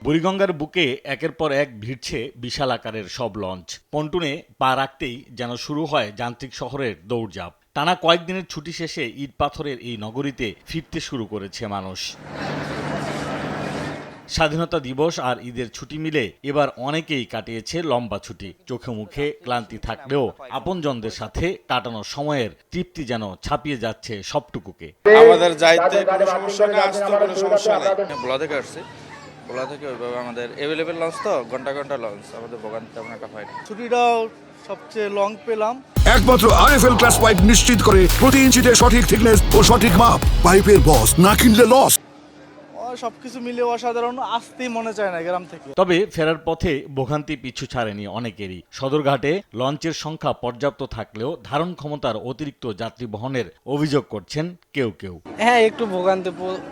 বুড়িগঙ্গার বুকে একের পর এক ভিড়ছে বিশাল আকারের সব লঞ্চ। পন্টুনে পা রাখতেই যেন শুরু হয় যান্ত্রিক শহরের দৌড়ঝাঁপ। টানা কয়েকদিনের ছুটি শেষে ইট পাথরের এই নগরীতে ফিরতে শুরু করেছে মানুষ। স্বাধীনতা দিবস আর ঈদের ছুটি মিলে এবার অনেকেই কাটিয়েছে লম্বা ছুটি। চোখে মুখে ক্লান্তি থাকলেও আপনজনদের সাথে কাটানো সময়ের তৃপ্তি যেন ছাপিয়ে যাচ্ছে সবটুকুকে। আমাদের যাইতে কোনো সমস্যা না, আসতে কোনো সমস্যা নেই। ভোলা থেকে আসছি, ভোলা থেকে ওইভাবে আমাদের অ্যাভেলেবেল লঞ্চ তো ঘন্টা ঘন্টা লঞ্চ, আমাদের ভোগান্তি তেমন একটা হয় না। ছুটিটাও সবচেয়ে লং পেলাম। একমাত্র আরএফএল ক্লাস পাইপ নিশ্চিত করে প্রতি ইঞ্চিতে সঠিক থিকনেস ও সঠিক মাপ। পাইপের বস, না কিনলে লস। সবকিছু মিলে অসাধারণ, আসতেই মনে চায় না গ্রাম থেকে। তবে ফেরার পথে ভোগান্তি পিছু ছাড়েনি অনেকেরই। সদরঘাটে লঞ্চের সংখ্যা পর্যাপ্ত থাকলেও ধারণ ক্ষমতার অতিরিক্ত যাত্রী বহনের অভিযোগ করছেন কেউ কেউ। হ্যাঁ, একটু ভোগান্তি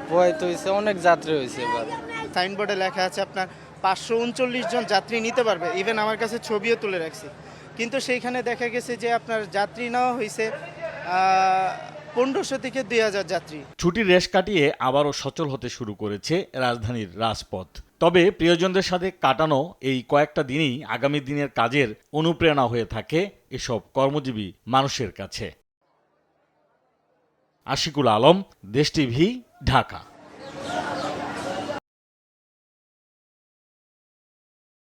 পোহাইতে হয়েছে, অনেক যাত্রী হয়েছে এবার। সাইনবোর্ডে লেখা আছে আপনার 539 জন যাত্রী নিতে পারবে। ইভেন আমার কাছে ছবিও তুলে রাখছি, কিন্তু সেইখানে দেখা গেছে যে আপনার যাত্রী নেওয়া হয়েছে 1500 থেকে 2000 যাত্রী। ছুটির রেশ কাটিয়ে আবারও সচল হতে শুরু করেছে রাজধানীর রাজপথ। তবে প্রিয়জনদের সাথে কাটানো এই কয়েকটা দিনই আগামী দিনের কাজের অনুপ্রেরণা হয়ে থাকে এসব কর্মজীবী মানুষের কাছে। আশিকুল আলম, দেশ টিভি, ঢাকা।